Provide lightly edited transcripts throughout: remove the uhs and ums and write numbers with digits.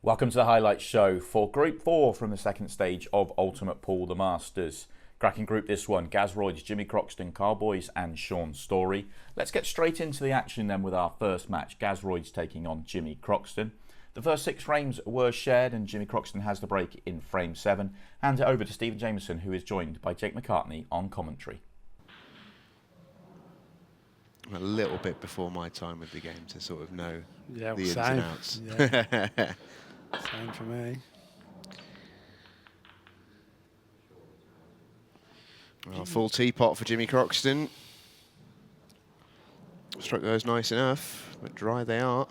Welcome to the highlight show for Group 4 from the second stage of Ultimate Pool, the Masters. Cracking group this one, Gaz Royds, Jimmy Croxton, Karl and Shaun Storry. Let's get straight into the action then with our first match, Gaz Royds taking on Jimmy Croxton. The first 6 frames were shared and Jimmy Croxton has the break in frame 7. Hand it over to Stephen Jameson, who is joined by Jake McCartney on commentary. A little bit before my time with the game to sort of know the ins same. and outs. Yeah. Same for me. Well, full teapot for Jimmy Croxton. Struck those nice enough, but dry they are.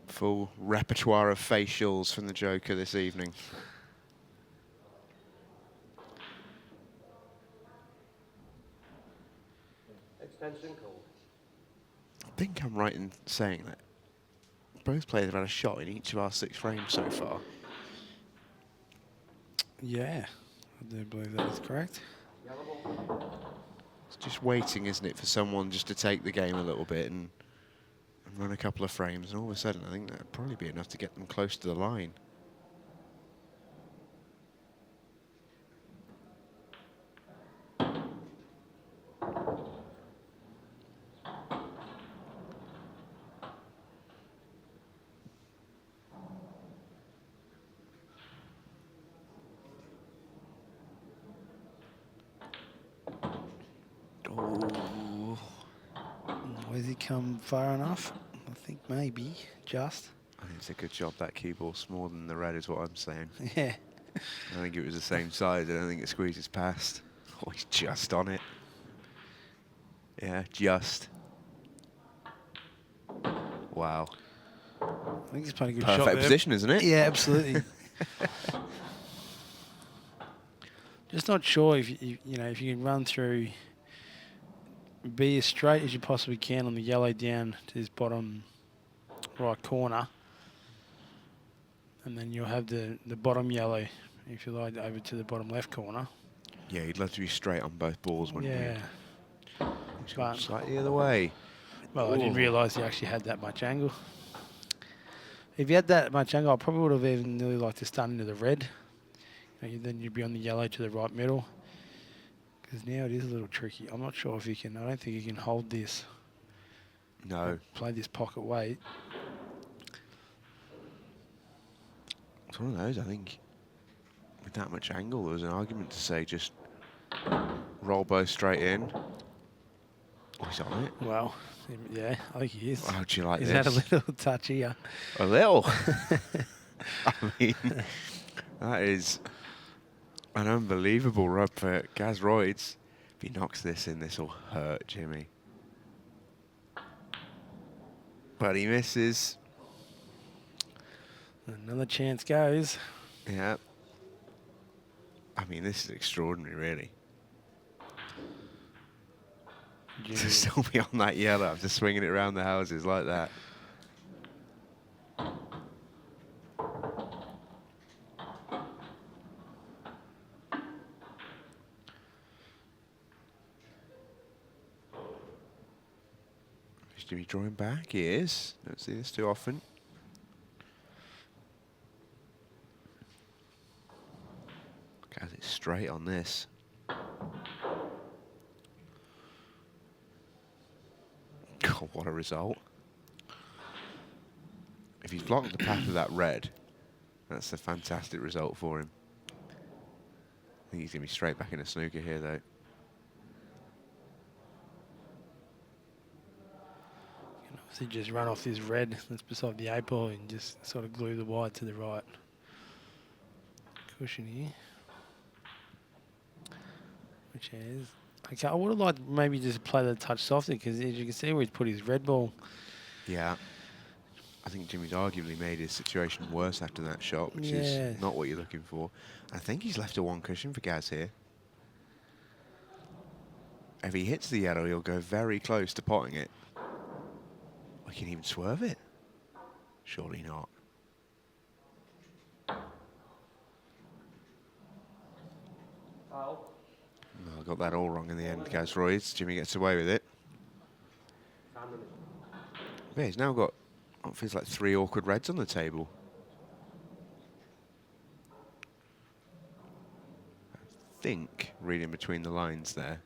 Full repertoire of facials from the Joker this evening. Extension called. I think I'm right in saying that both players have had a shot in each of our 6 frames so far. Yeah, I do believe that is correct. It's just waiting, isn't it, for someone just to take the game a little bit and run a couple of frames, and all of a sudden I think that'd probably be enough to get them close to the line. Oh. Has he come far enough? I think maybe, just. I think it's a good job that cue ball's smaller than the red is what I'm saying. Yeah. I think it was the same size. I don't think it squeezes past. Oh, he's just on it. Yeah, just. Wow. I think he's played a good shot Perfect there. position, isn't it? Yeah, absolutely. Just not sure if if you can run through, be as straight as you possibly can on the yellow down to this bottom right corner, and then you'll have the bottom yellow, if you like, over to the bottom left corner. Yeah, you'd love to be straight on both balls, wouldn't Yeah. you? But, Slightly the other way. well, I didn't Ooh. realise he actually had that much angle. If you had that much angle, I probably would have even really liked to start into the red. Then you'd be on the yellow to the right middle. Because now it is a little tricky. I'm not sure if you can. I don't think you can hold this. No. Play this pocket weight. It's one of those, I think, with that much angle, there was an argument to say just roll both straight in. Oh, he's on it. Well, yeah, I think he is. How do you like He's this? had a little touch here. A little. I mean, that is an unbelievable rub for Gaz Royds. If he knocks this in, this will hurt Jimmy. But he misses. Another chance goes. Yeah. I mean, this is extraordinary, really. To still be on that yellow after swinging it around the houses like that. Is Jimmy drawing back? He is. Don't see this too often. Gaz is straight on this. God, what a result. If he's blocked the path of that red, that's a fantastic result for him. I think he's going to be straight back in a snooker here, though. You can obviously just run off this red that's beside the 8 ball and just sort of glue the white to the right. Cushion here. Which is... Okay, I would have liked maybe just play the touch softer because as you can see where he's put his red ball. Yeah. I think Jimmy's arguably made his situation worse after that shot, which Yeah. is not what you're looking for. I think he's left a 1 cushion for Gaz here. If he hits the yellow, he'll go very close to potting it. Or he can even swerve it. Surely not. Foul. Well, got that all wrong in the end, Gaz Royds. Jimmy gets away with it. Time limit. Yeah, he's now got, it feels like 3 awkward reds on the table. I think, reading between the lines there,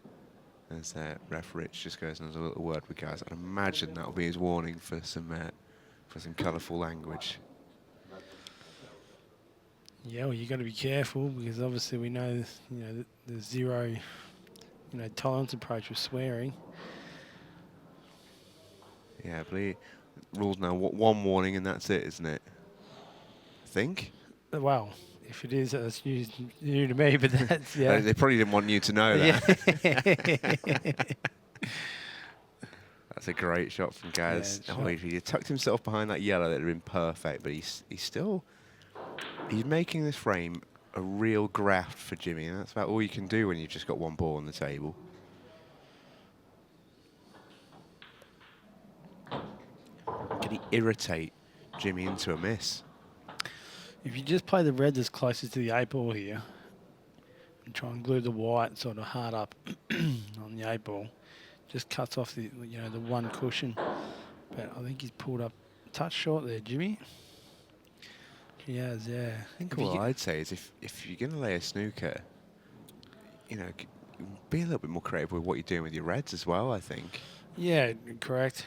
as Ref Rich just goes and has a little word with Gaz, I'd imagine that'll be his warning for some colourful language. Yeah, well, you got to be careful because obviously we know, the zero, tolerance approach with swearing. Yeah, I believe rules now, one warning and that's it, isn't it? I think. Well, if it is, that's new to me, but that's, yeah. They probably didn't want you to know that. That's a great shot from Gaz. Yeah, Oh, if he tucked himself behind that yellow, that would have been perfect, but he's making this frame a real graft for Jimmy, and that's about all you can do when you've just got one ball on the table. Can he irritate Jimmy into a miss? If you just play the red that's closest to the 8 ball here and try and glue the white sort of hard up on the 8 ball, just cuts off the the one cushion. But I think he's pulled up a touch short there, Jimmy. He has, yeah. I think all I'd say is if you're going to lay a snooker, be a little bit more creative with what you're doing with your reds as well, I think. Yeah, correct.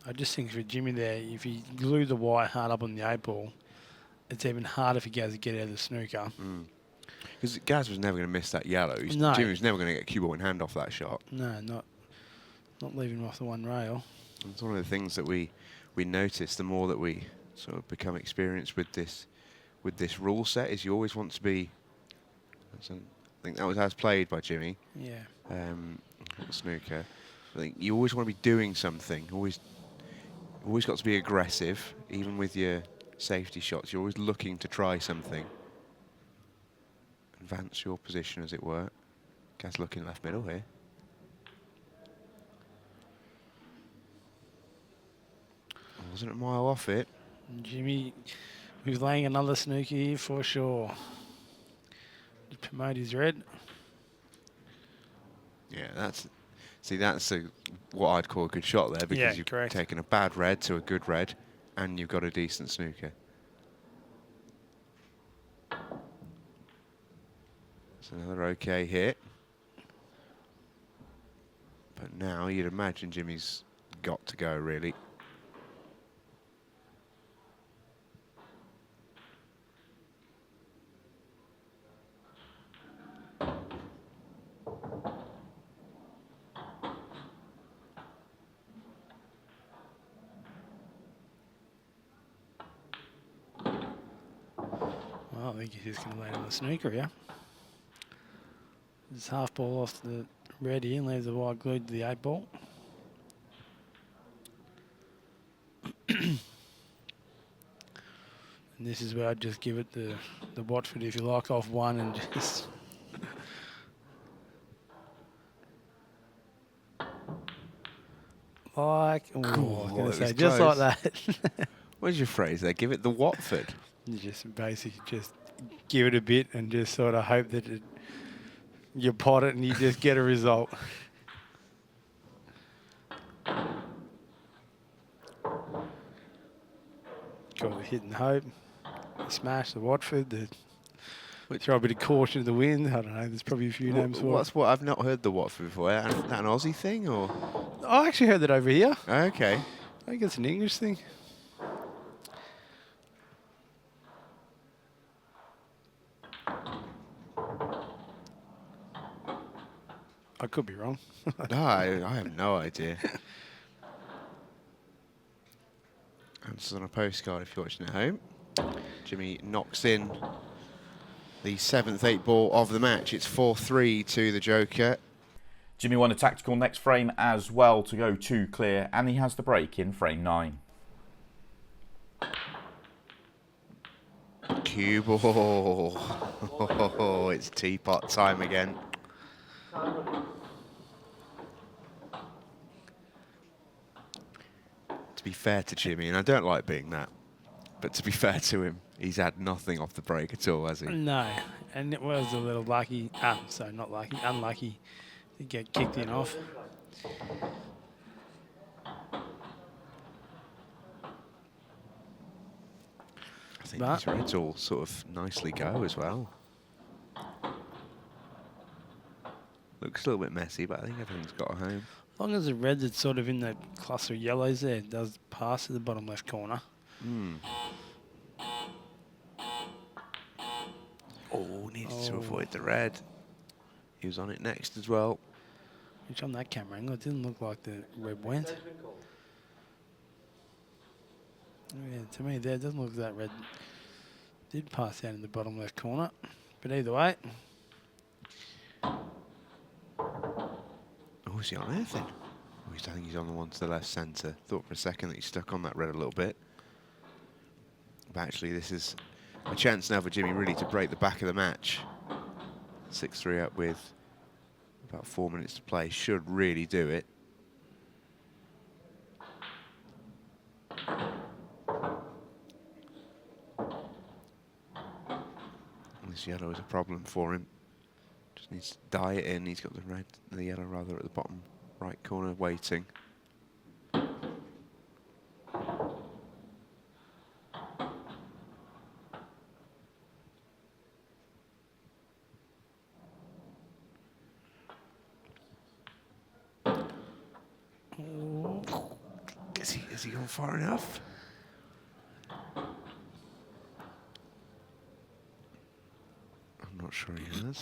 I just think for Jimmy there, if he glue the white hard up on the 8 ball, it's even harder for Gaz to get out of the snooker. Because Gaz was never going to miss that yellow. No. Jimmy was never going to get cue ball in hand off that shot. No, not leaving him off the one rail. It's one of the things that we notice the more that we sort of become experienced with this rule set is you always want to be. I think that was as played by Jimmy. Yeah. Snooker. I think you always want to be doing something. Always got to be aggressive, even with your safety shots. You're always looking to try something. Advance your position, as it were. Gaz looking left middle here. Wasn't a mile off it. Jimmy, who's laying another snooker here for sure. To promote his red. Yeah, that's what I'd call a good shot there, because Yeah, you've correct. taken a bad red to a good red, and you've got a decent snooker. It's another okay hit. But now you'd imagine Jimmy's got to go, really. Well, I think he's just going to land on the snooker, yeah. Just half ball off the red here and leaves the white glued to the 8 ball. And this is where I'd just give it the Watford, if you like, off one and just... like, I was going to say, just like that. What's your phrase there? Give it the Watford. You just basically just give it a bit and just sort of hope that you pot it and you just get a result. Call it hit and hope. Smash the Watford. Throw a bit of caution to the wind. I don't know. There's probably a few names for it. I've not heard the Watford before. Is that an Aussie thing or? I actually heard that over here. Okay. I think it's an English thing. I could be wrong. No, I have no idea. Answers on a postcard if you're watching at home. Jimmy knocks in the 7th 8 ball of the match. It's 4-3 to the Joker. Jimmy won a tactical next frame as well to go 2 clear, and he has the break in frame 9. Cue ball. Oh, it's teapot time again. To be fair to Jimmy, and I don't like being that, but to be fair to him, He's had nothing off the break at all, has he? No, and it was a little lucky. Sorry, not lucky, unlucky to get kicked in off. I think these reds all sort of nicely go as well. Looks a little bit messy, but I think everything's got a home. As long as the red that's sort of in the cluster of yellows there does pass to the bottom left corner. Oh, needed to avoid the red. He was on it next as well. Which on that camera angle, it didn't look like the red went. Yeah, to me there, it doesn't look like that red did pass down in the bottom left corner. But either way. Oh, is he on anything? Oh, I think he's on the one to the left centre. Thought for a second that he stuck on that red a little bit. But actually, this is a chance now for Jimmy really to break the back of the match. 6-3 up with about 4 minutes to play. Should really do it. This yellow is a problem for him. Just needs to dye it in. He's got the yellow rather at the bottom right corner waiting. Has he gone far enough? I'm not sure he has.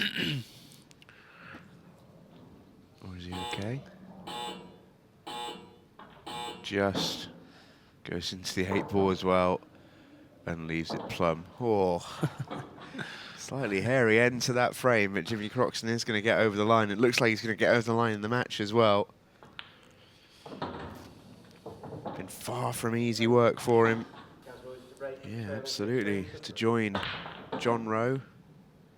Or is he okay? Just goes into the 8 ball as well and leaves it plumb. Oh, slightly hairy end to that frame, but Jimmy Croxton is going to get over the line. It looks like he's going to get over the line in the match as well. Been far from easy work for him. Yeah, absolutely. To join John Rowe,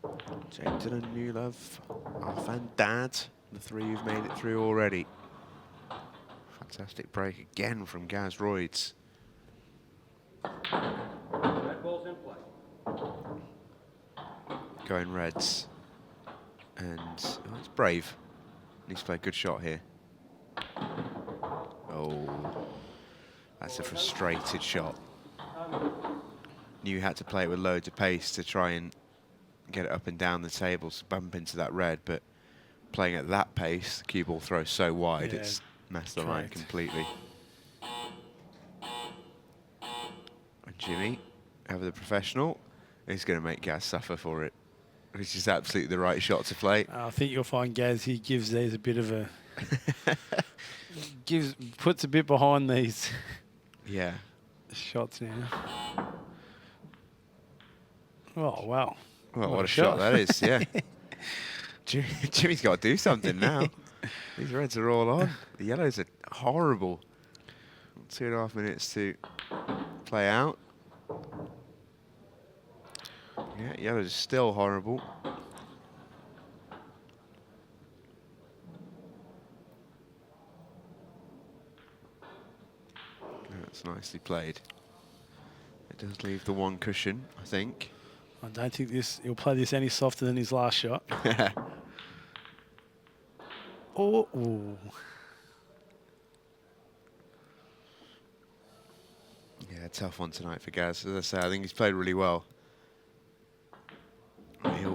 Jaden and Newlove, Alf and Dad, the 3 who've made it through already. Fantastic break again from Gaz Royds. Red ball's in play. Going reds. And oh, it's brave. Needs to play a good shot here. Oh, that's a frustrated shot. Knew he had to play it with loads of pace to try and get it up and down the table to bump into that red, but playing at that pace, the cue ball throws so wide, Yeah, it's messed the line completely. And Jimmy, ever the professional, is going to make Gaz suffer for it, which is absolutely the right shot to play. I think you'll find Gaz, he gives these a bit of a... puts a bit behind these Yeah. shots now. Oh, wow. Well, what a shot that is, yeah. Jimmy's got to do something now. These reds are all on. The yellows are horrible. 2.5 minutes to play out. Yeah, yellows are still horrible. That's nicely played. It does leave the one cushion, I think. I don't think he'll play this any softer than his last shot. Oh. Yeah, tough one tonight for Gaz. As I say, I think he's played really well.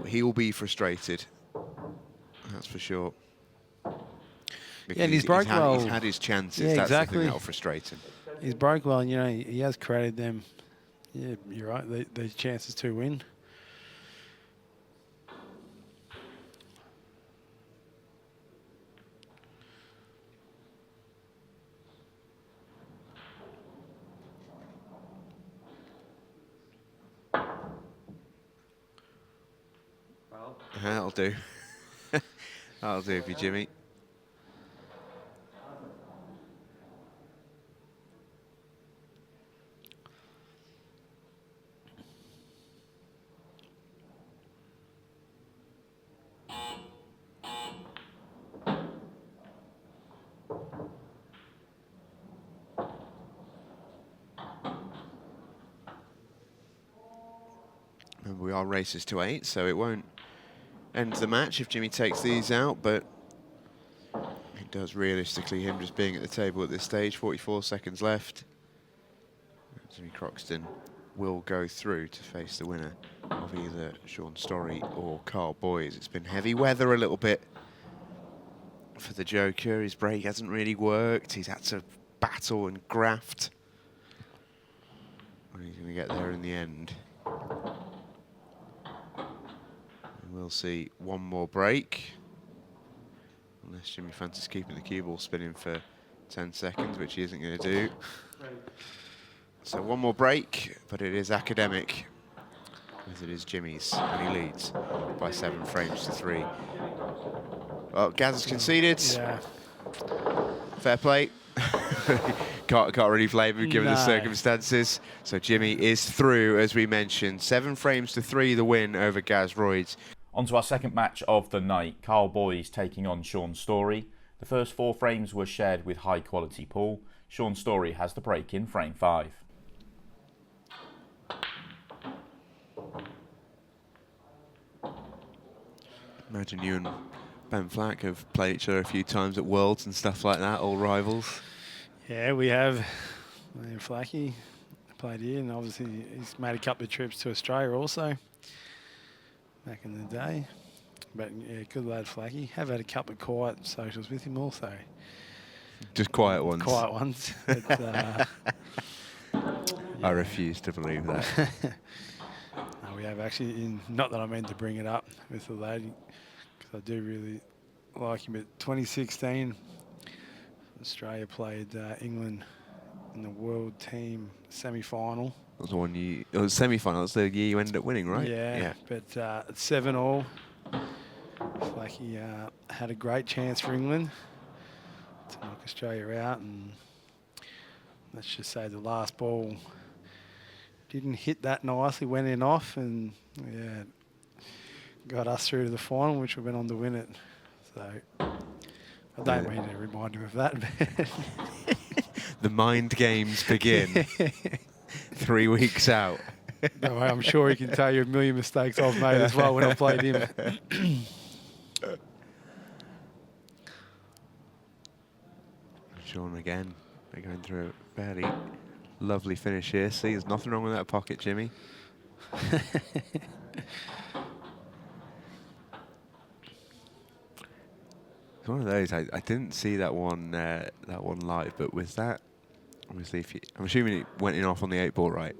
He'll be frustrated. That's for sure. Because yeah, and he's broke well. He's had his chances. Yeah, That's exactly. the thing that'll frustrate him. He's broke well, and you know he has created them. Yeah, you're right. These chances to win. Well, That'll do. That'll do for Jimmy. we are races to 8, so it won't end the match if Jimmy takes these out, but it does realistically, him just being at the table at this stage. 44 seconds left. Jimmy Croxton will go through to face the winner of either Shaun Storry or Karl Boys. It's been heavy weather a little bit for the Joker. His break hasn't really worked. He's had to battle and graft. And he's going to get there in the end. And we'll see one more break. Unless Jimmy fancies keeping the cue ball spinning for 10 seconds, which he isn't going to do. So one more break, but it is academic, as it is Jimmy's, and he leads by 7 frames to 3. Well, Gaz has conceded. Yeah. Fair play. can't really blame him given the No. circumstances. So Jimmy is through, as we mentioned. 7 frames to 3, the win over Gaz Royds. On to our second match of the night, Karl Boys taking on Shaun Storry. The first 4 frames were shared with high quality pool. Shaun Storry has the break in frame 5. Imagine you and Ben Flack have played each other a few times at Worlds and stuff like that, all rivals. Yeah, we have. Me and Flacky played here, and obviously he's made a couple of trips to Australia also, back in the day. But yeah, good lad Flacky. Have had a couple of quiet socials with him also. Just quiet ones. Quiet ones. But, I refuse to believe that. no, we have actually, not that I meant to bring it up with the lad, because I do really like him. But 2016, Australia played England in the World Team semi-final. That was the one you... It was semi-final. That's the year you ended up winning, right? Yeah. But 7-all. Flacky had a great chance for England to knock Australia out, and let's just say the last ball didn't hit that nicely, went in off, and yeah, got us through to the final, which we went on to win it. So I don't mean to remind him of that. The mind games begin 3 weeks out. No, I'm sure he can tell you a million mistakes I've made as well when I played him. Shaun again. They're going through a fairly lovely finish here. See, there's nothing wrong with that pocket, Jimmy. It's one of those. I didn't see that one live, but with that, obviously, I'm assuming it went in off on the 8 ball, right?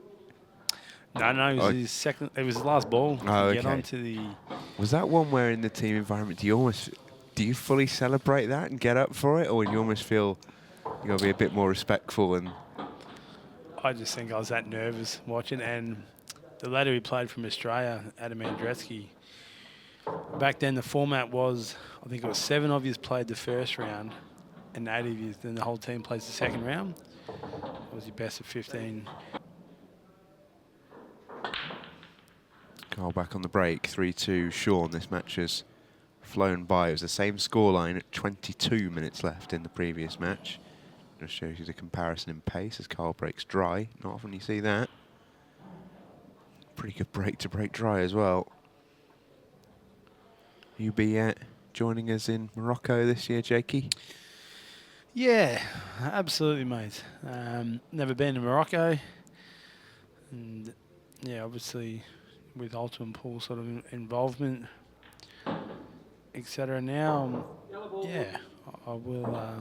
No, it was his second. It was his last ball. Oh, to get okay. onto the. Was that one where in the team environment do you fully celebrate that and get up for it, or you almost feel you got to be a bit more respectful and? I just think I was that nervous watching, and the lad who played from Australia, Adam Andreski. Back then, the format was, I think it was 7 of you played the first round, and 8 of you, then the whole team plays the second round. It was your best of 15. Karl back on the break, 3-2 Shaun. This match has flown by. It was the same scoreline at 22 minutes left in the previous match. Just shows you the comparison in pace as Karl breaks dry. Not often you see that. Pretty good break to break dry as well. You be joining us in Morocco this year, Jakey? Yeah, absolutely, mate. Never been to Morocco, and yeah, obviously with Ultimate Pool sort of involvement, etc. Now, yeah, I will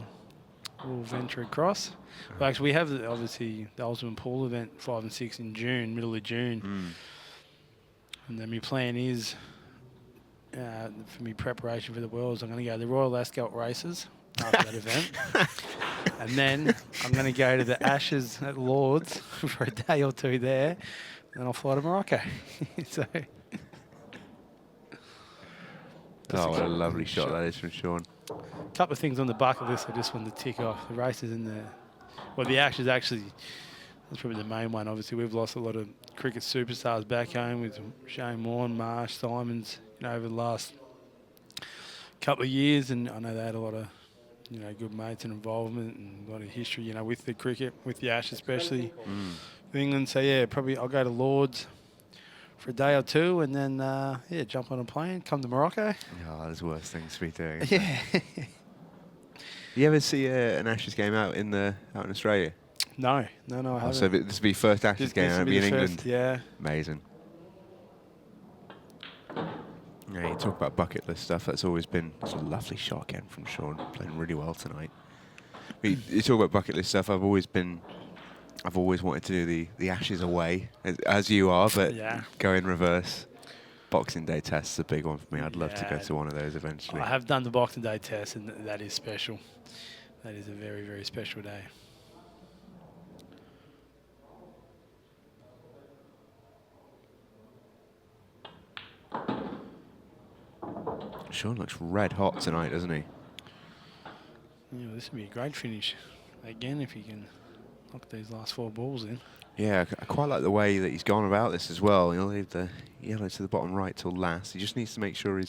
venture across. Well, actually, we have obviously the Ultimate Pool event 5 and 6 in June, middle of June, and then my plan is for me preparation for the Worlds. I'm going to go to the Royal Ascot races after that event. And then I'm going to go to the Ashes at Lords for a day or two there. And I'll fly to Morocco. So, what a lovely shot that is from Shaun. a couple of things on the bucket list I just wanted to tick off. The races in the Ashes actually, that's probably the main one. Obviously, we've lost a lot of cricket superstars back home with Shane Warne, Marsh, Simons, over the last couple of years. And I know they had a lot of, good mates and involvement and a lot of history, with the cricket, with the Ashes especially, with England. So, yeah, probably I'll go to Lords for a day or two, and then yeah, jump on a plane, come to Morocco. Oh, there's worse things to be doing. Yeah. You ever see an Ashes game out in Australia? No, I Oh, haven't. so this will be first Ashes game This will out be in the England. first, yeah. Amazing. Yeah, you talk about bucket list stuff. That's always been a lovely shot again from Shaun, playing really well tonight. You talk about bucket list stuff. I've always wanted to do the Ashes away, as you are, but Yeah. go in reverse. Boxing Day test is a big one for me. I'd love to go Yeah. to one of those eventually. I have done the Boxing Day test, and that is special. That is a very, very special day. Shaun looks red hot tonight, doesn't he? You know, this would be a great finish. Again, if he can knock these last 4 balls in. Yeah, I quite like the way that he's gone about this as well. He'll leave the yellow to the bottom right till last. He just needs to make sure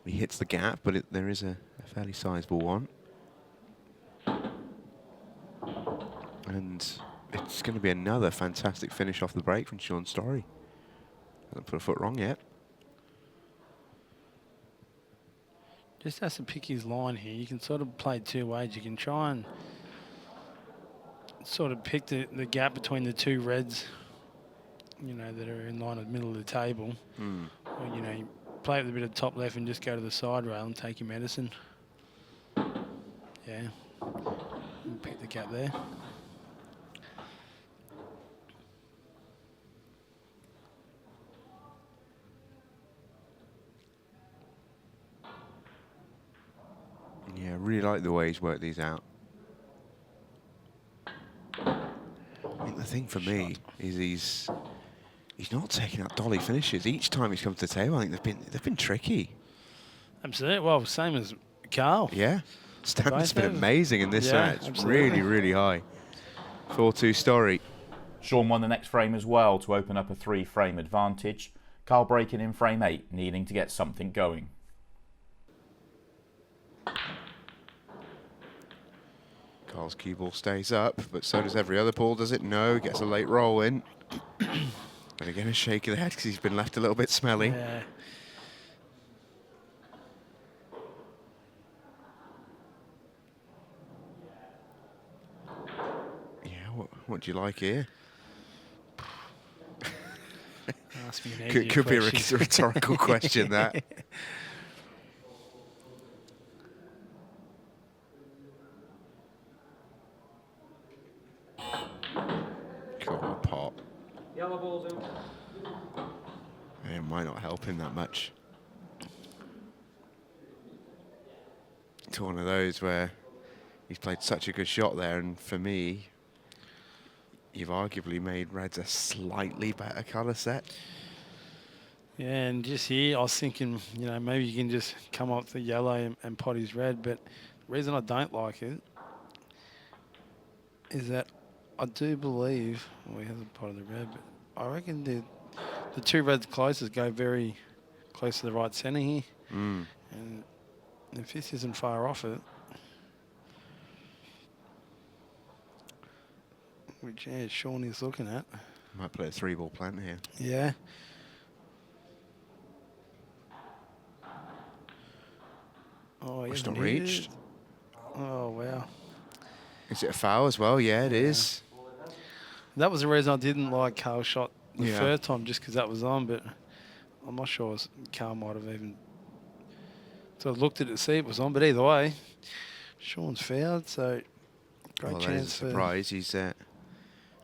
he hits the gap, but there is a fairly sizable one. And it's going to be another fantastic finish off the break from Shaun Storry. Hasn't put a foot wrong yet. Just has to pick his line here. You can sort of play 2 ways. You can try and sort of pick the gap between the 2 reds, you know, that are in line at the middle of the table. Or, you know, you play with a bit of top left and just go to the side rail and take your medicine. Yeah. And pick the gap there. Yeah, really like the way he's worked these out. I think the thing for me is he's not taking out dolly finishes. Each time he's come to the table, I think they've been tricky. Absolutely. Well, same as Karl. Yeah. Standard's Both been have. amazing in this Yeah, match. absolutely. Really, really high. 4-2 Storry. Shaun won the next frame as well to open up a 3-frame advantage. Karl breaking in frame 8, needing to get something going. Karl's cue ball stays up, but so does every other ball, does it? No, gets a late roll in. And again, a shake of the head because he's been left a little bit smelly. Yeah. Yeah, what do you like here? Ask me an easier Could be a question. rhetorical question, that. Come on, pot. Yellow ball's in. It might not help him that much. It's one of those where he's played such a good shot there, and for me, you've arguably made reds a slightly better colour set. Yeah, and just here, I was thinking, you know, maybe you can just come up with the yellow and pot his red, but the reason I don't like it is that I do believe, well, he hasn't potted the red, but I reckon the 2 reds closest go very close to the right centre here. Mm. And if this isn't far off it, which, yeah, Shaun is looking at. Might play a 3-ball plant here. Yeah. Oh, It's hasn't not hit reached. it. Oh, wow. Is it a foul as well? Yeah, it is. That was the reason I didn't like Karl's shot the Yeah. first time, just because that was on, but I'm not sure Karl might have even sort of looked at it to see it was on, but either way, Shaun's fouled, so great Well, that is a chance for... surprise. He's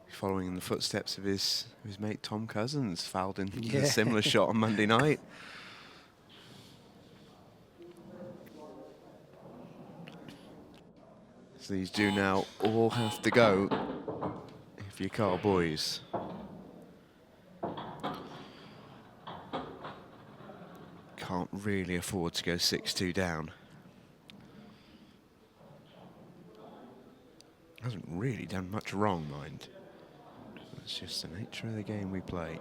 following in the footsteps of his mate Tom Cousins, fouled in Yeah. a similar shot on Monday night. So these do now all have to go if you're Karl boys. Can't really afford to go 6-2 down. Hasn't really done much wrong, mind. It's just the nature of the game we play.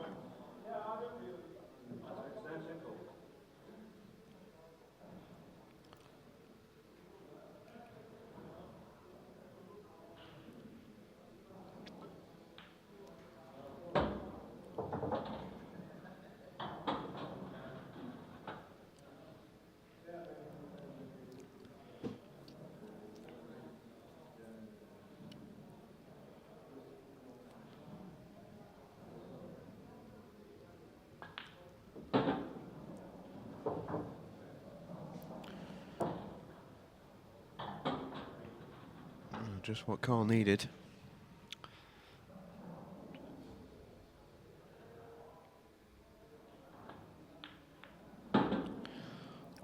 just what Karl needed.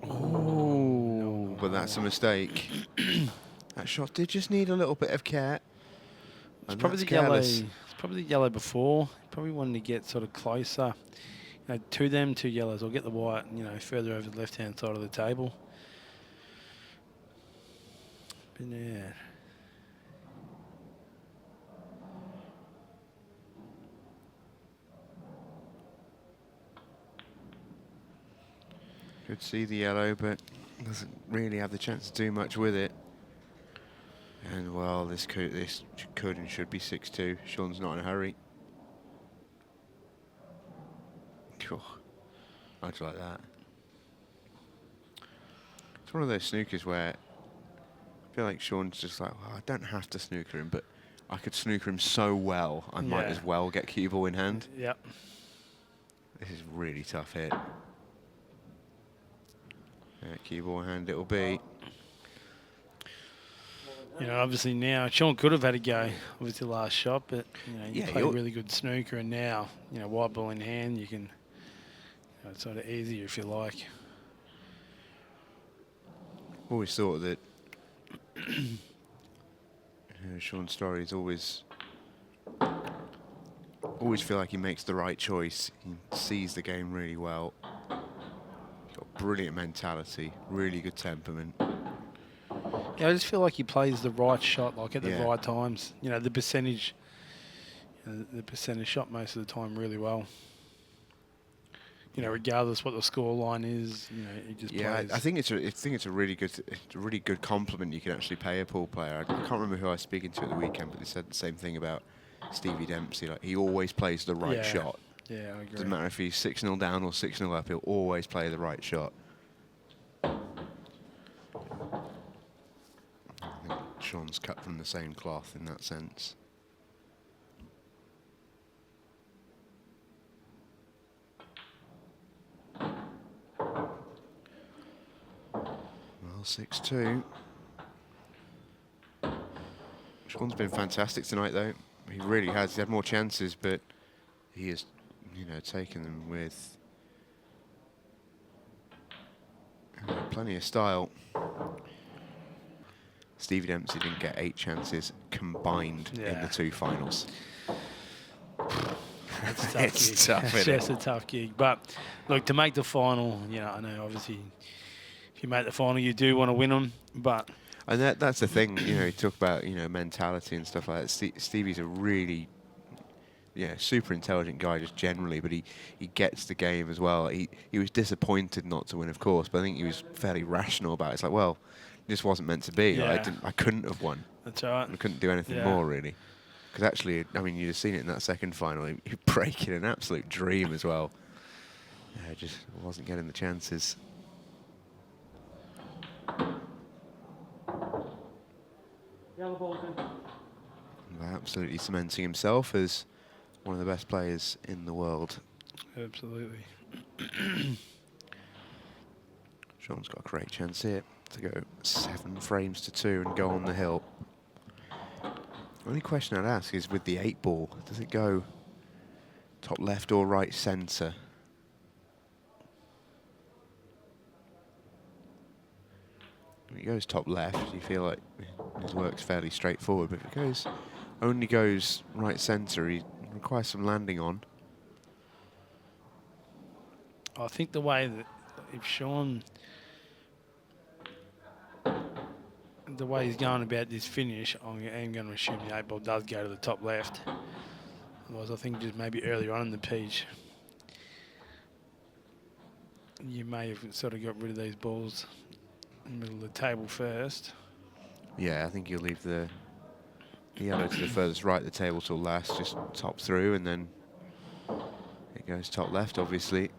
Oh, but that's a mistake. That shot did just need a little bit of care. It's probably that's the yellow. careless. It's probably the yellow before. Probably wanted to get sort of closer, to them 2 yellows, or get the white, further over the left-hand side of the table. But yeah. Could see the yellow, but doesn't really have the chance to do much with it. And well, this could and should be 6-2. Shaun's not in a hurry. Cool. How'd you like that? It's one of those snookers where I feel like Shaun's just like, well, I don't have to snooker him, but I could snooker him so well, I might as well get cue ball in hand. Yep. This is really tough hit. Cue ball in hand it'll be. Obviously now Shaun could have had a go, obviously last shot, but you play you're really good snooker, and now white ball in hand, you can. It's sort of easier if you like. Always thought that Shaun Storry's always feel like he makes the right choice. He sees the game really well. Got brilliant mentality, really good temperament. Yeah, I just feel like he plays the right shot, like at the Yeah. right times. The percentage, the percentage shot most of the time really well. Regardless what the score line is, he just plays. I think it's a really good compliment you can actually pay a pool player. I can't remember who I was speaking to at the weekend, but they said the same thing about Stevie Dempsey. Like, he always plays the right shot. Yeah, I agree. Doesn't matter if he's 6-0 down or 6-0 up, he'll always play the right shot. I think Shaun's cut from the same cloth in that sense. Well, 6-2. Shaun's been fantastic tonight, though. He really has. He's had more chances, but he has, taken them with plenty of style. Stevie Dempsey didn't get 8 chances combined in the 2 finals. It's a tough It's gig. tough, It's isn't it? just a tough gig. But look, to make the final, I know obviously if you make the final, you do want to win them. But And that's the thing, you talk about, mentality and stuff like that. Stevie's a really, super intelligent guy just generally, but he gets the game as well. He was disappointed not to win, of course, but I think he was fairly rational about it. It's like, well, this wasn't meant to be. Yeah. I couldn't have won. that's all right. I couldn't do anything more, really. Because actually, I mean, you'd have seen it in that second final. He breaking an absolute dream as well. Just wasn't getting the chances. Yellow ball's in. Absolutely cementing himself as one of the best players in the world. Absolutely. Shaun's got a great chance here to go 7 frames to 2 and go on the hill. Only question I'd ask is with the 8 ball, does it go top left or right centre? If it goes top left, you feel like his work's fairly straightforward, but if it only goes right centre, he requires some landing on. I think the way that if Shaun, the way he's going about this finish, I am going to assume the 8 ball does go to the top left. Otherwise, I think just maybe earlier on in the pitch, you may have sort of got rid of these balls in the middle of the table first. Yeah, I think you'll leave the yellow to the furthest right of the table till last, just top through, and then it goes top left, obviously.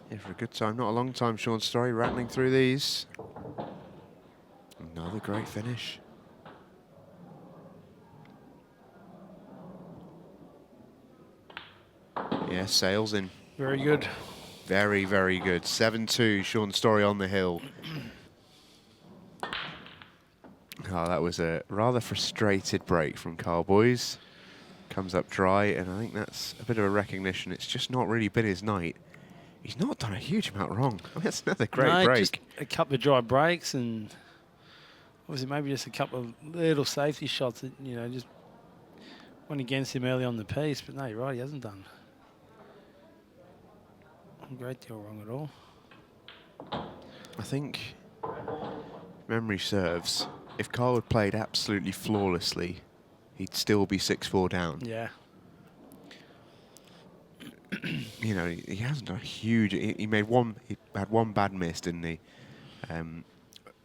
Yeah, for a good time, not a long time, Shaun Storry rattling through these. Another great finish. Yeah, sails in. Very good. Very, very good. 7-2, Shaun Storry on the hill. Oh, that was a rather frustrated break from Karl, boys. Comes up dry, and I think that's a bit of a recognition. It's just not really been his night. He's not done a huge amount wrong. I mean, that's another great break. Just a couple of dry breaks, and obviously maybe just a couple of little safety shots that, you know, just went against him early on the piece. But no, you're right, he hasn't done a great deal wrong at all. I think, memory serves, if Karl had played absolutely flawlessly, he'd still be 6-4 down. Yeah. You know, he hasn't done a huge. He made one. He had one bad miss, didn't he?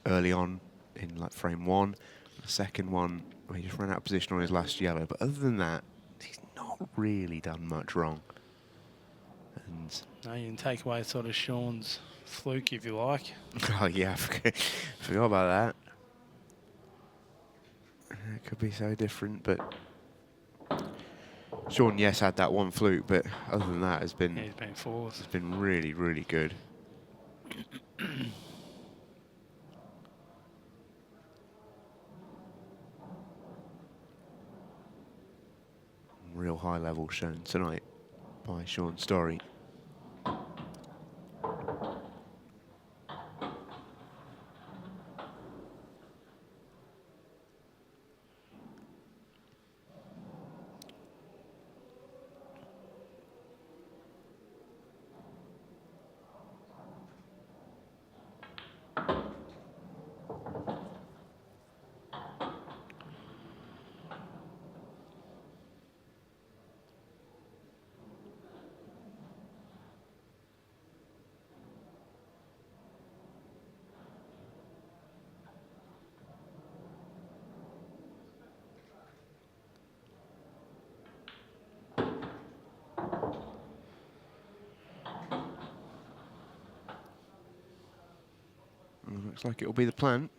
Early on in like frame 1. The second one, he just ran out of position on his last yellow. But other than that, he's not really done much wrong. And No, you can take away sort of Shaun's fluke, if you like. oh yeah, forgot about that. It could be so different, but Shaun, yes, had that one fluke, but other than that, He's been forced. It's been really, really good. Real high level shown tonight by Shaun Storry. Looks like it'll be the plan.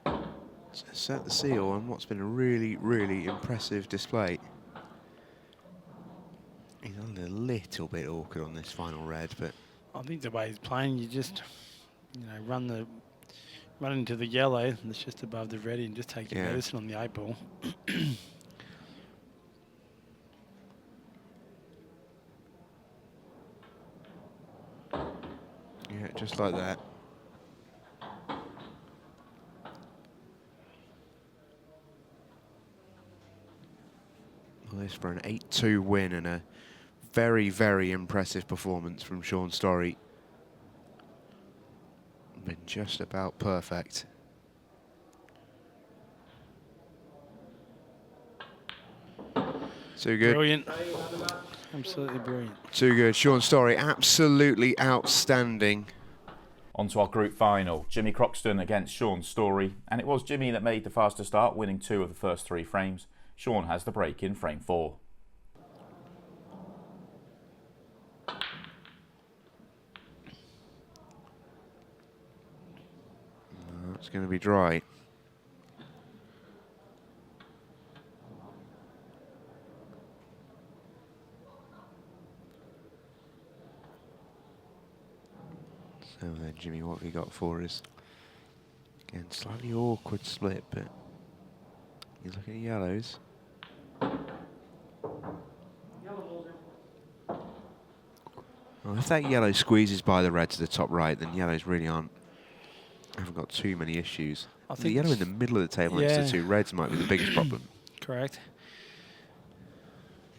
So set the seal on what's been a really, really impressive display. He's a little bit awkward on this final red, but I think the way he's playing, you just, you know, run into the yellow that's just above the red and just take your medicine on the 8 ball. yeah, just like that. Well, this for an 8-2 win and a very, very impressive performance from Shaun Storry. Been just about perfect. Too good. Brilliant. Absolutely brilliant. Too good. Shaun Storry, absolutely outstanding. On to our group final. Jimmy Croxton against Shaun Storry. And it was Jimmy that made the faster start, winning 2 of the first 3 frames. Shaun has the break in frame 4. It's going to be dry. So then, Jimmy, what have we got for us? Again, slightly awkward split, but you look at yellows. Well, if that yellow squeezes by the red to the top right, then yellows really haven't got too many issues. I The think yellow in the middle of the table next to the 2 reds might be the biggest problem. Correct.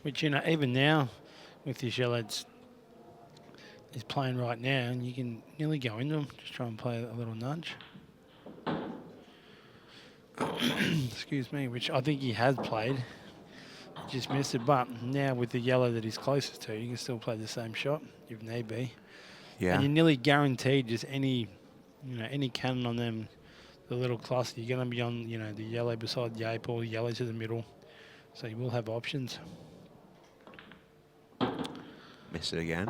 Which, you know, even now with this yellow, he's playing right now, and you can nearly go into him, just try and play a little nudge. Excuse me, which I think he has played. Just missed it, but now with the yellow that he's closest to, you can still play the same shot if need be. Yeah. And you're nearly guaranteed just any cannon on them, the little cluster, you're going to be on, you know, the yellow beside the 8 ball, yellow to the middle. So you will have options. Miss it again.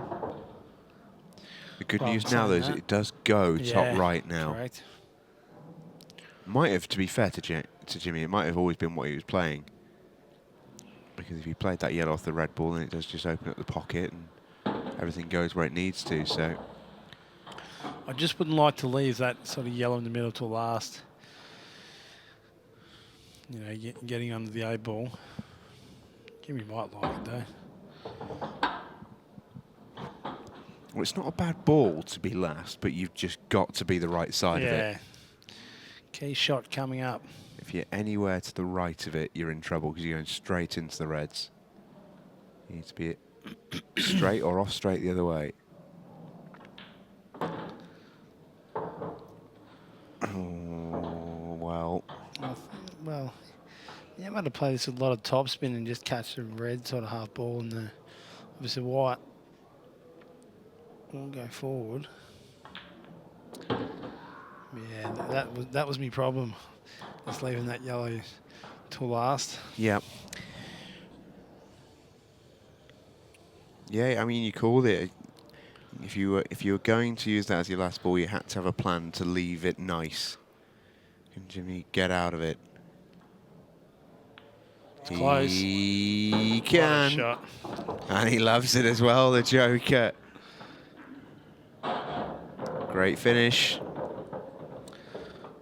The good Well, news now, though, is it does go top right now. Correct. Might have, to be fair to Jimmy, it might have always been what he was playing. Because if you played that yellow off the red ball, then it does just open up the pocket and everything goes where it needs to. So I just wouldn't like to leave that sort of yellow in the middle till last. You know, getting under the A ball. Jimmy might like it though. well, it's not a bad ball to be last, but you've just got to be the right side of it. Key shot coming up. If you're anywhere to the right of it, you're in trouble because you're going straight into the reds. You need to be straight or off straight the other way. Oh, well. Well, yeah, I'm going to play this with a lot of topspin and just catch the red sort of half ball and the obviously white will go forward. Yeah, that was my problem. Just leaving that yellow till last. Yeah. Yeah, I mean, you called it. If you were going to use that as your last ball, you had to have a plan to leave it nice. Can Jimmy get out of it? It's close. He What a can. shot. And he loves it as well, the Joker. Great finish.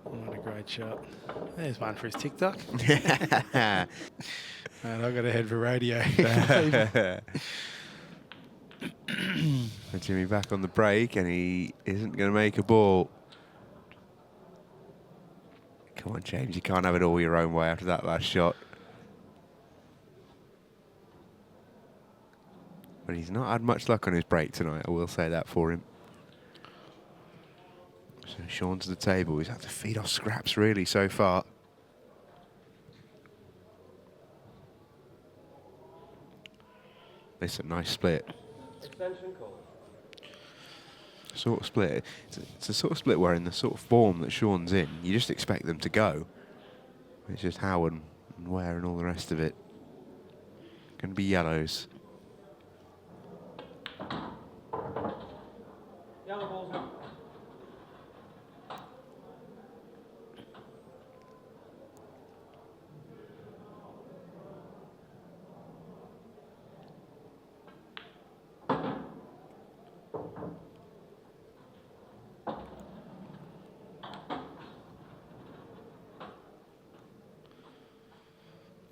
What a great shot. There's one for his TikTok. And And I've got to head for radio. Jimmy back on the break, and he isn't going to make a ball. Come on, James, you can't have it all your own way after that last shot. But he's not had much luck on his break tonight, I will say that for him. So Shaun to the table. He's had to feed off scraps, really, so far. It's a nice split. Extension call. Sort of split. It's a sort of split where in the sort of form that Shaun's in, you just expect them to go. It's just how and where and all the rest of it. Going to be yellows. Yellow balls in.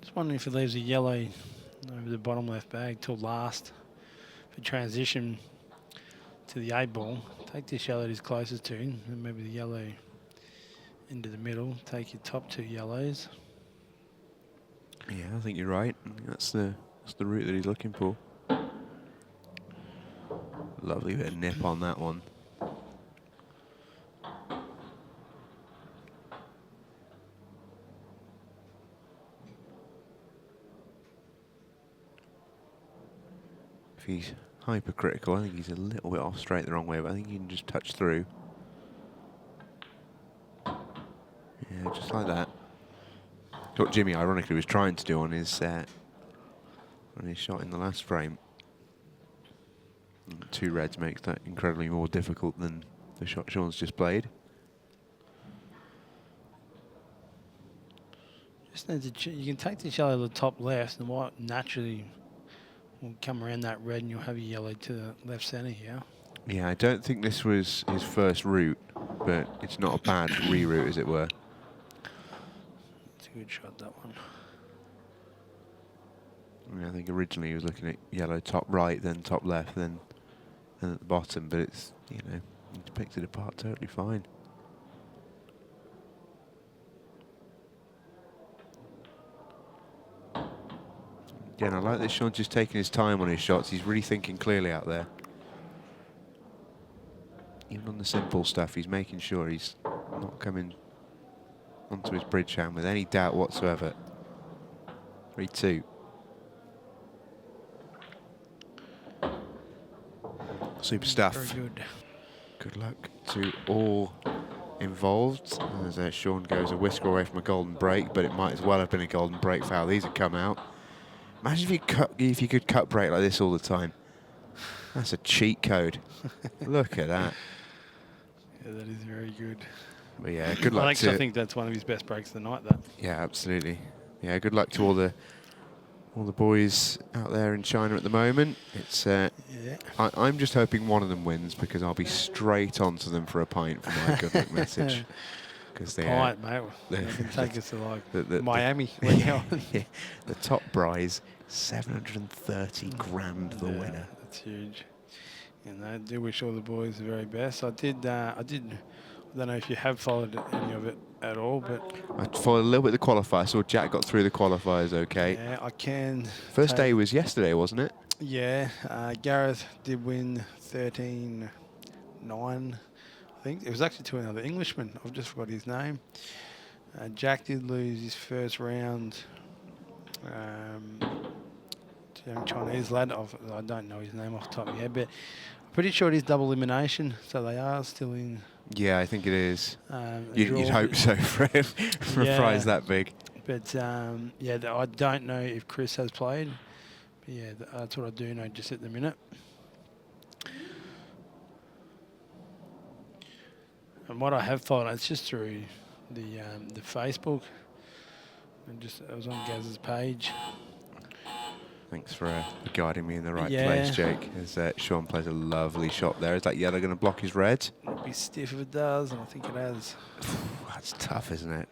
Just wondering if he leaves a yellow over the bottom left bag till last. For transition to the A ball, take this yellow that he's closest to, and maybe the yellow into the middle. Take your top two yellows. Yeah, I think you're right. I think that's the route that he's looking for. Lovely bit of nip on that one. If he's hypercritical, I think he's a little bit off straight the wrong way, but I think he can just touch through. Yeah, just like that. What Jimmy ironically was trying to do on his shot in the last frame. And 2 reds makes that incredibly more difficult than the shot Shaun's just played. Just need to you can take this yellow to the top left, and white naturally will come around that red, and you'll have your yellow to the left centre here. Yeah, I don't think this was his first route, but it's not a bad reroute, as it were. It's a good shot, that one. Yeah, I think originally he was looking at yellow top right, then top left, then at the bottom, but it's, you know, he's picked it apart totally fine. Again, I like that Shaun's just taking his time on his shots. He's really thinking clearly out there. Even on the simple stuff, he's making sure he's not coming onto his bridge hand with any doubt whatsoever. 3-2. Super stuff. Very good. Good luck to all involved. As Shaun goes a whisker away from a golden break, but it might as well have been a golden break foul. These have come out. Imagine if you could cut break like this all the time. That's a cheat code. Look at that. Yeah, that is very good. But yeah, good luck I think that's one of his best breaks of the night, that. Yeah, absolutely. Yeah, good luck to all all the boys out there in China at the moment. It's I'm just hoping one of them wins because I'll be straight onto them for a pint for my good luck message. Because they Pint, mate. They can take us to like the Miami. yeah, the top prize, 730 grand the winner. That's huge. And I do wish all the boys the very best. I don't know if you have followed any of it at all, but I followed a little bit of the qualifier. Saw Jack got through the qualifiers okay. yeah, I can. First day was yesterday, wasn't it? Yeah, Gareth did win 13-9. I think it was actually to another Englishman. I've just forgot his name. Jack did lose his first round to a Chinese lad. I don't know his name off the top of my head, but I'm pretty sure it is double elimination, so they are still in. Yeah, I think it is. You'd draw, hope so for him, for a prize that big. But yeah, I don't know if Chris has played. But yeah, that's what I do know just at the minute. And what I have followed, it's just through the Facebook. And just I was on Gaz's page. Thanks for guiding me in the right Yeah. place, Jake. As Shaun plays a lovely shot there. Is that yellow going to block his red? It'll be stiff if it does, and I think it has. That's tough, isn't it?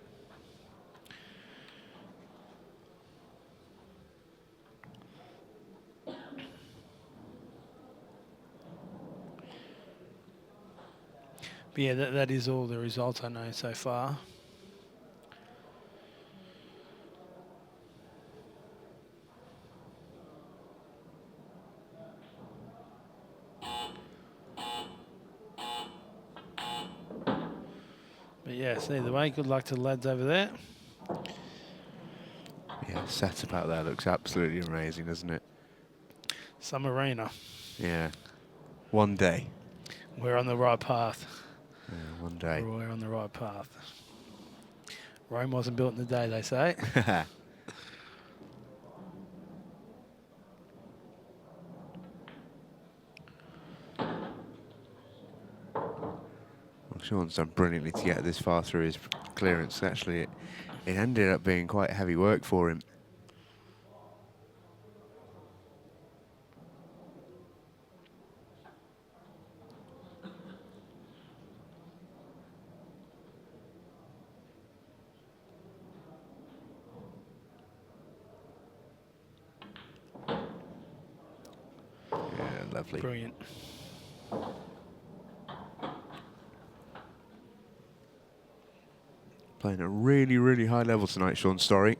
But yeah, that is all the results I know so far. But yeah, so either way, good luck to the lads over there. Yeah, set about there looks absolutely amazing, doesn't it? Some arena. Yeah. One day. We're on the right path. Yeah, one day. We're on the right path. Rome wasn't built in a day, they say. Well, Shaun's done brilliantly to get this far through his clearance. Actually, it ended up being quite heavy work for him. Yeah, lovely. Brilliant. Playing at a really, really high level tonight, Shaun Storry.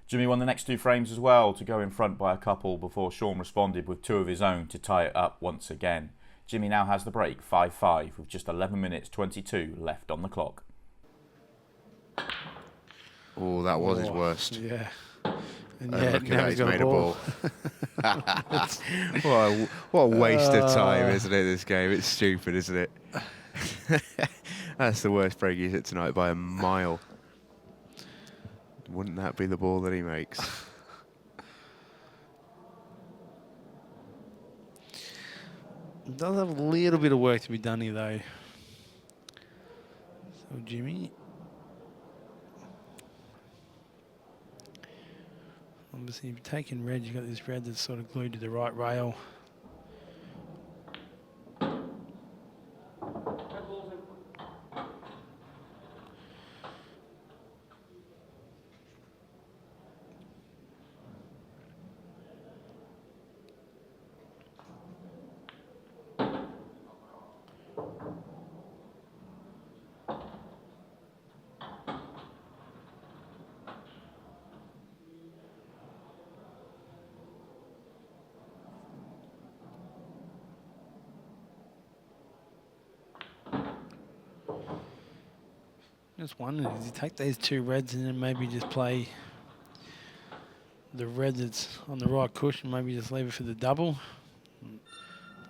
Jimmy won the next two frames as well to go in front by a couple before Shaun responded with two of his own to tie it up once again. Jimmy now has the break 5-5 with just 11 minutes 22 left on the clock. Oh, that was his worst. Yeah. And Oh, look at now that, he's he's got made a ball. What a waste of time, isn't it, this game? It's stupid, isn't it? That's the worst break he's hit tonight by a mile. Wouldn't that be the ball that he makes? It does have a little bit of work to be done here, though. So, Jimmy. Obviously, if you're taking red, you've got this red that's sort of glued to the right rail. Just wondering, does he take these two reds and then maybe just play the red that's on the right cushion, maybe just leave it for the double? And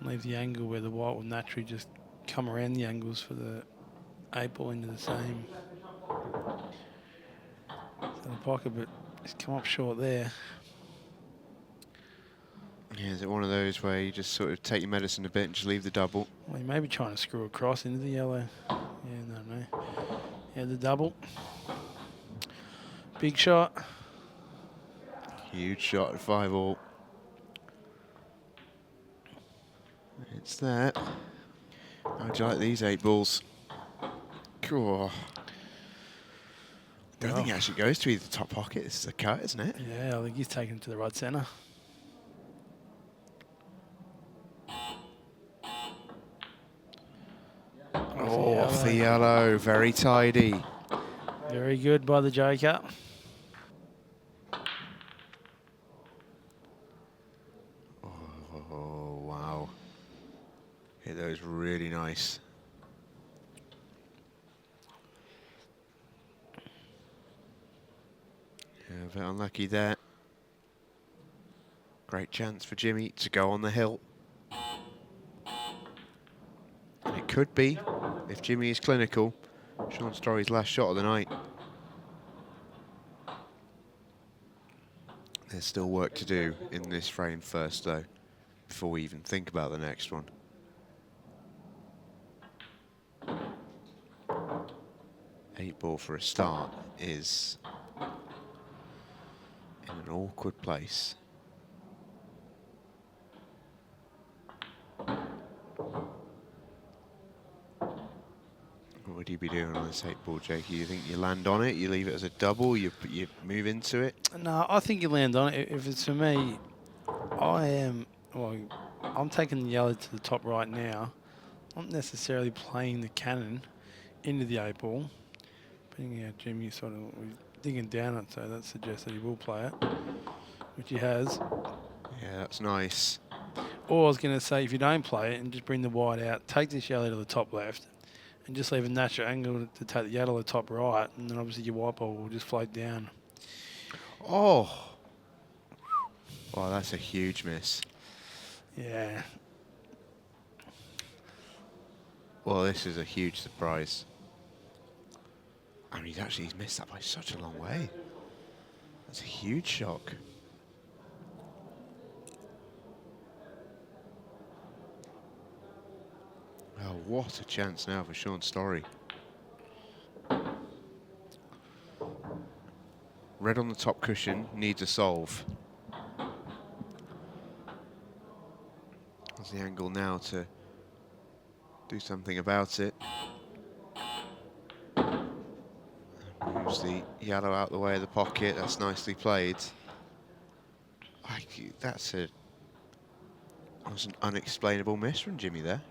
leave the angle where the white will naturally just come around the angles for the 8 ball into the same. So the pocket, but it's come up short there. Yeah, is it one of those where you just sort of take your medicine a bit and just leave the double? Well, he may be trying to screw across into the yellow. Yeah, no. Yeah, the double. Big shot. Huge shot at 5 all. It's there. How'd you like these 8 balls? Cool. Don't think it actually goes to either top pocket. This is a cut, isn't it? Yeah, I think he's taken it to the right centre. Oh, off the yellow. Very tidy. Very good by the Joker. Oh, wow. Hit those really nice. Yeah, a bit unlucky there. Great chance for Jimmy to go on the hill. And it could be, if Jimmy is clinical, Shaun Storry's last shot of the night. There's still work to do in this frame first, though, before we even think about the next one. Eight ball for a start is in an awkward place. What would you be doing on this 8 ball, Jakey? You think you land on it, you leave it as a double, you move into it? No, I think you land on it. If it's for me, I'm taking the yellow to the top right now. I'm not necessarily playing the cannon into the 8 ball. Depending how Jimmy sort of digging down it, so that suggests that he will play it, which he has. Yeah, that's nice. Or I was going to say, if you don't play it and just bring the white out, take this yellow to the top left, and just leave a natural angle to take the yellow to the top right, and then obviously your white ball will just float down. Oh! Wow, that's a huge miss. Yeah. Well, this is a huge surprise. I mean, he's missed that by such a long way. That's a huge shock. Oh, what a chance now for Shaun Storry. Red on the top cushion needs a solve. There's the angle now to do something about it. Moves the yellow out the way of the pocket. That's nicely played. That was an unexplainable miss from Jimmy there.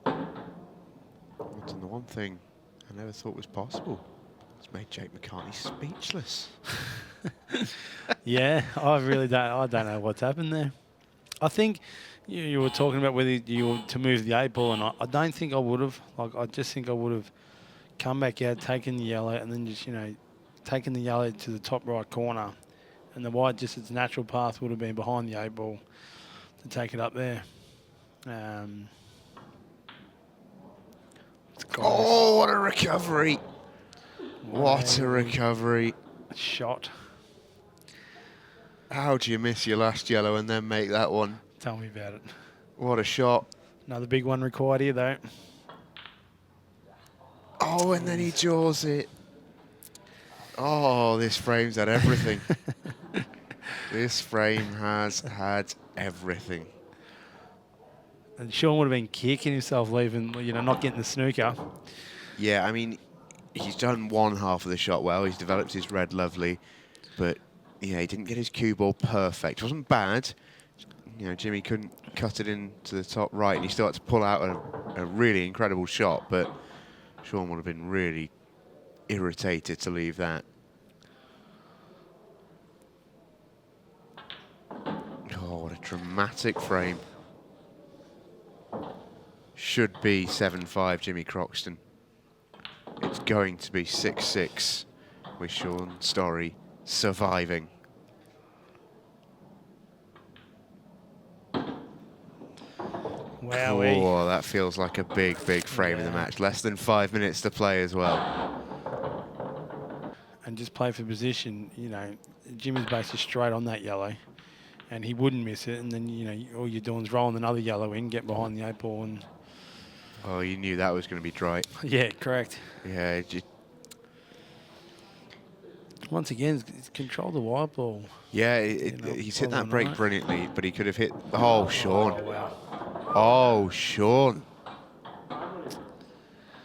And the one thing I never thought was possible. It's made Jake McCartney speechless. Yeah, I don't know what's happened there. I think you were talking about whether you were to move the 8 ball or not. I don't think I would have. I just think I would have come back out, taken the yellow, and then just, taken the yellow to the top right corner. And the white, just its natural path would have been behind the 8 ball to take it up there. Oh, what a recovery. What a recovery. Shot. How do you miss your last yellow and then make that one? Tell me about it. What a shot. Another big one required here, though. Oh, and then he jaws it. Oh, this frame's had everything. This frame has had everything. And Shaun would have been kicking himself leaving, not getting the snooker. Yeah, I mean, he's done one half of the shot well. He's developed his red lovely, but yeah, he didn't get his cue ball perfect. It wasn't bad. Jimmy couldn't cut it in to the top right, and he still had to pull out a really incredible shot, but Shaun would have been really irritated to leave that. Oh, what a dramatic frame. Should be 7-5 Jimmy Croxton. It's going to be 6-6 with Shaun Storry surviving. Wowee. Oh, that feels like a big frame in the match. Less than 5 minutes to play as well. And just play for position, you know, Jimmy's basically straight on that yellow, and he wouldn't miss it. And then, you know, all you're doing is rolling another yellow in, get behind the 8-ball, and Oh, you knew that was going to be dry. yeah, correct. Yeah, Once again, it's control the white ball. yeah. You know, He's hit well that break done, brilliantly, but he could have hit. Oh, Shaun. Oh, wow. Oh, Shaun.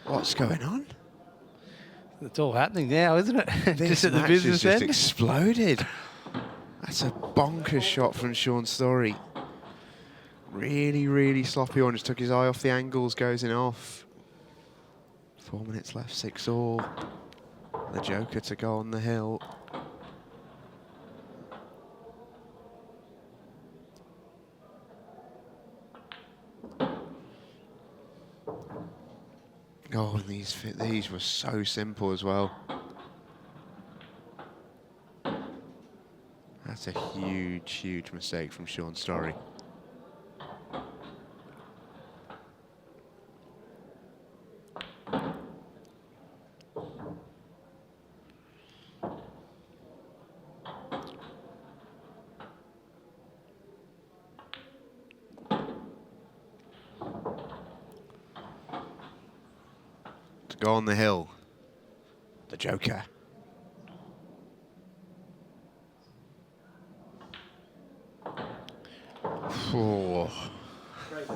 What's going on? It's all happening now, isn't it? This Just at the match has business just end. exploded. That's a bonkers shot from Shaun Storry. Really sloppy one. Just took his eye off the angles, goes in off. 4 minutes left, 6-all. The joker to go on the hill. Oh, and these were so simple as well. That's a huge mistake from Shaun Storry. To go on the hill, the joker. Oh,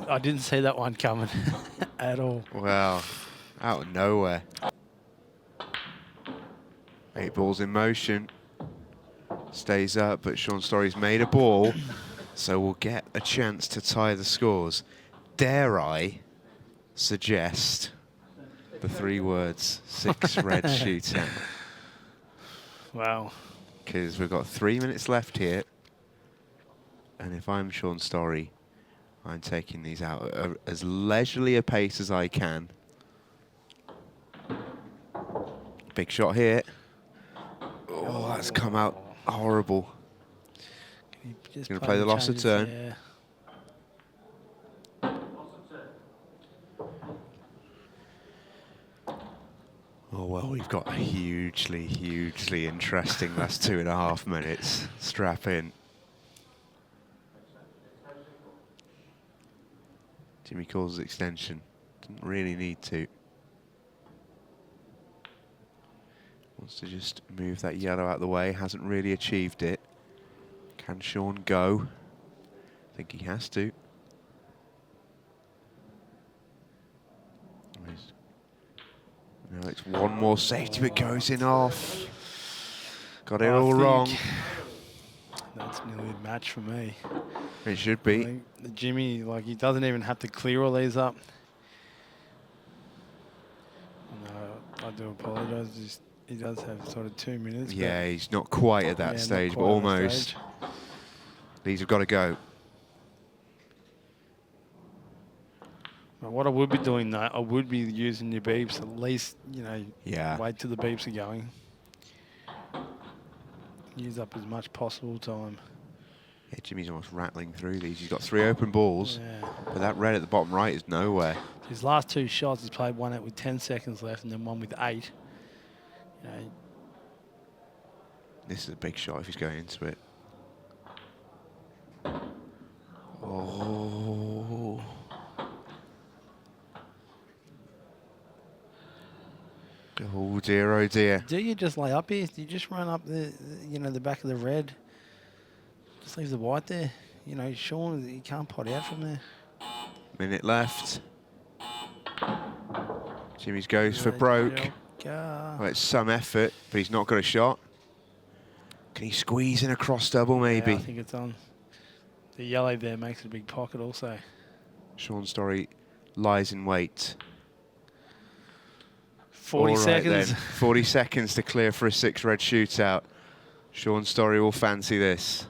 I didn't see that one coming at all. well, out of nowhere. 8 balls in motion. Stays up, but Shaun Storry's made a ball, so we'll get a chance to tie the scores. Dare I suggest the 3 words, 6 red shootout? Wow. Because we've got 3 minutes left here. And if I'm Shaun Storry, I'm taking these out at as leisurely a pace as I can. Big shot here. Oh, that's come out horrible. Just Gonna play the loss of changes, turn. Yeah. Oh, well, we've got a hugely interesting last 2.5 minutes. Strap in. Jimmy calls extension. Didn't really need to. Wants to just move that yellow out of the way. Hasn't really achieved it. Can Shaun go? I think he has to. Now it's one more safety, but goes in off. Got it I all think wrong. That's nearly a match for me. It should I be. think Jimmy, like, he doesn't even have to clear all these up. No, I do apologise. He does have sort of 2 minutes. Yeah, he's not quite at that not stage, but quite at that almost. stage. These have got to go. But what I would be doing, though, I would be using your beeps at least, you know, Yeah. wait till the beeps are going. Use up as much possible time. Yeah, Jimmy's almost rattling through these. He's got 3 open balls, Yeah. but that red at the bottom right is nowhere. His last 2 shots, he's played one out with 10 seconds left and then one with 8. You know, This is a big shot if he's going into it. Oh. Oh dear, oh dear. do you just lay up here? Do you just run up you know, the back of the red? Just leave the white there. You know, Shaun, he can't pot out from there. Minute left. Jimmy's goes for broke. Well, it's some effort, but he's not got a shot. Can he squeeze in a cross double, maybe? Yeah, I think it's on. The yellow there makes it a big pocket also. Shaun Storry lies in wait. 40 All right seconds. then. 40 seconds to clear for a 6 red shootout. Shaun Storry will fancy this.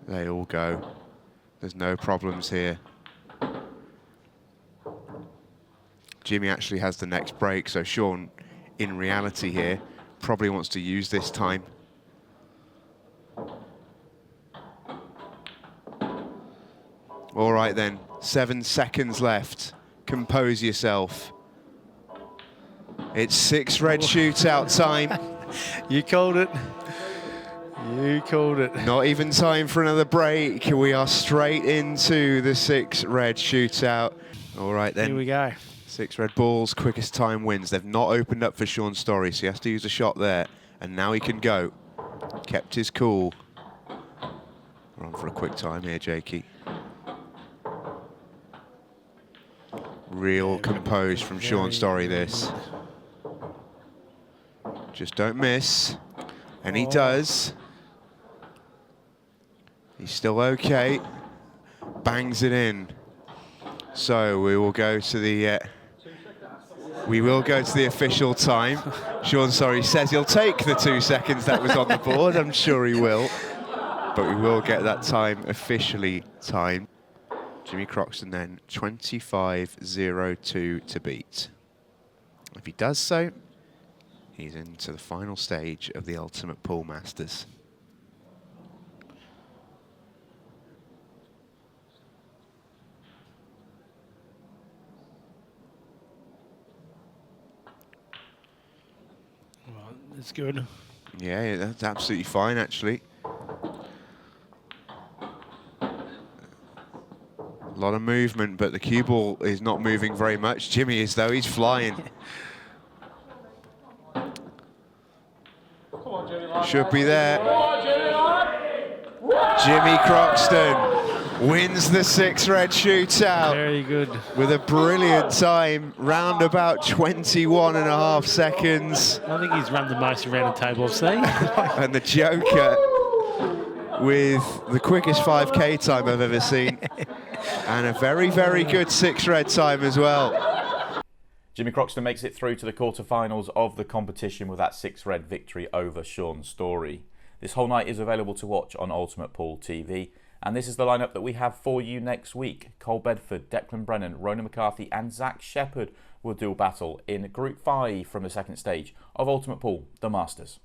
They all go. There's no problems here. Jimmy actually has the next break, so Shaun, in reality here, probably wants to use this time. All right then, 7 seconds left. Compose yourself. It's 6 red shootout time. You called it. You called it. Not even time for another break. We are straight into the 6 red shootout. All right then. Here we go. 6 red balls, quickest time wins. They've not opened up for Shaun Storry, so he has to use a shot there. And now he can go. Kept his cool. We're on for a quick time here, Jakey. Real composed from Shaun Storry, this. Just don't miss. And he does. He's still okay. Bangs it in. So we will go to the official time. Shaun Storry says he'll take the 2 seconds that was on the board. I'm sure he will. But we will get that time officially timed. Jimmy Croxton then 25.02 to beat. If he does so, he's into the final stage of the Ultimate Pool Masters. Well, that's good. Yeah, that's absolutely fine, actually. A lot of movement, but the cue ball is not moving very much. Jimmy is, though. He's flying. Should be there. Jimmy Croxton wins the 6 red shootout. Very good. With a brilliant time, round about 21.5 seconds. I think he's run the most around the table I've seen. And the Joker with the quickest 5K time I've ever seen. And a very, very good 6 red time as well. Jimmy Croxton makes it through to the quarterfinals of the competition with that 6 red victory over Shaun Storry. This whole night is available to watch on Ultimate Pool TV. And this is the lineup that we have for you next week. Cole Bedford, Declan Brennan, Rona McCarthy and Zach Shepherd will dual battle in Group 5 from the second stage of Ultimate Pool, the Masters.